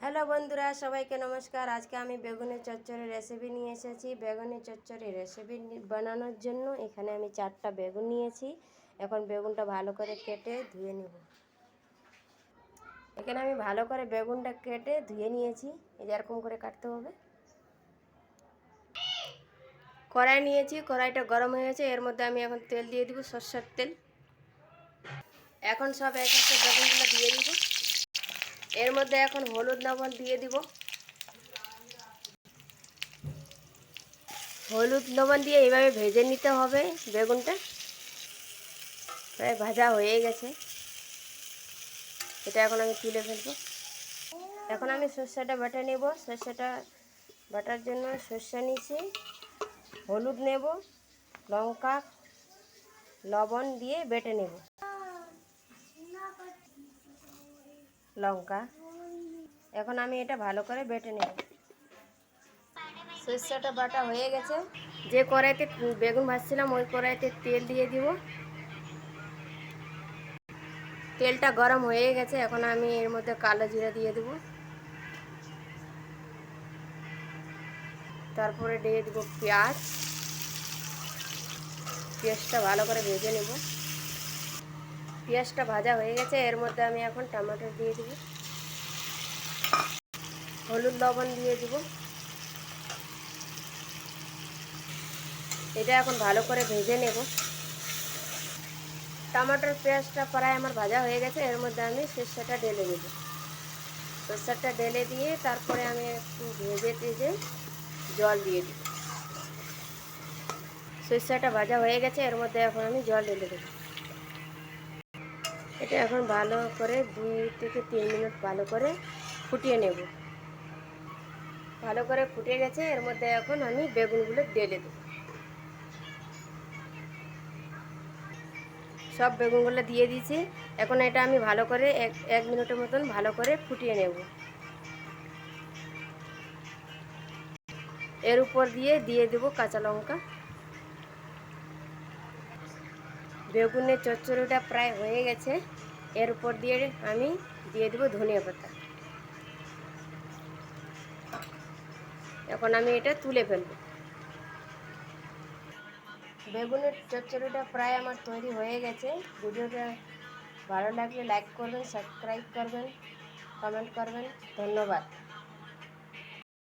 Hello বন্ধুরা, সবাইকে নমস্কার। আজকে আমি বেগুনের চচ্চড়ি রেসিপি নিয়ে এসেছি। বেগুনের চচ্চড়ি রেসিপি বানানোর জন্য এখানে আমি 4টা বেগুন নিয়েছি। এখন বেগুনটা ভালো করে কেটে ধুয়ে নেব। এখানে আমি ভালো করে বেগুনটা কেটে ধুয়ে নিয়েছি। এরকম করে কাটতে হবে। কড়াই নিয়েছি, কড়াইটা গরম হয়ে গেছে। এর মধ্যে আমি এখন তেল দিয়ে দিব, সরষের তেল। এখন সব এক একটা বেগুনগুলো দিয়ে দিব। এর মধ্যে এখন হলুদ লবণ দিয়ে দিব। হলুদ লবণ দিয়ে এইভাবে ভেজে নিতে হবে বেগুনটা। প্রায় ভাজা হয়ে গেছে, এটা এখন আমি তুলে ফেলবো। এখন আমি সর্ষেটা বেটে নেব। সর্ষেটা বাটার জন্য সর্ষে নিয়েছি, হলুদ নেব, লঙ্কা, লবণ দিয়ে বেটে নেব। লঙ্কা, এখন আমি এটা ভালো করে বেটে নেব। সর্ষেটা বাটা হয়ে গেছে। যে কড়াইতে বেগুন ভাজছিলাম ওই কড়াইতে তেল দিয়ে দিব। তেলটা গরম হয়ে গেছে। এখন আমি এর মধ্যে কালো জিরা দিয়ে দেব। তারপরে দিয়ে দেব পেঁয়াজ। পেঁয়াজটা ভালো করে ভেজে নেব। পেঁয়াজটা ভাজা হয়ে গেছে। এর মধ্যে আমি এখন টমেটো দিয়ে দেব, হলুদ লবণ দিয়ে দেব। এটা এখন ভালো করে ভেজে নেব। টমেটোর পেঁয়াজটা প্রায় আমার ভাজা হয়ে গেছে। এর মধ্যে আমি সর্ষেটা ঢেলে দেব। সর্ষেটা ঢেলে দিয়ে তারপরে আমি একটু ভেজে টেজে জল দিয়ে দেব। সর্ষেটা ভাজা হয়ে গেছে। এর মধ্যে এখন আমি জল ঢেলে দেব। এটা এখন ভালো করে 2 থেকে 3 মিনিট ভালো করে ফুটিয়ে নেব। ভালো করে ফুটে গেছে। এর মধ্যে এখন আমি বেগুনগুলো ঢেলে দেব। সব বেগুনগুলো দিয়ে দিয়েছি। এখন এটা আমি ভালো করে এক মিনিটের মতন ভালো করে ফুটিয়ে নেব। এর উপর দিয়ে দেব কাঁচা লঙ্কা। বেগুনের চচ্চড়িটা প্রায় হয়ে গেছে। এর উপর দিয়ে আমি দিয়ে দেব ধনিয়া পাতা। এখন আমি এটা তুলে ফেলব। বেগুনের চচ্চড়িটা প্রায় আমার তৈরি হয়ে গেছে। ভিডিওটা ভালো লাগলে লাইক করবেন, সাবস্ক্রাইব করবেন, কমেন্ট করবেন। ধন্যবাদ।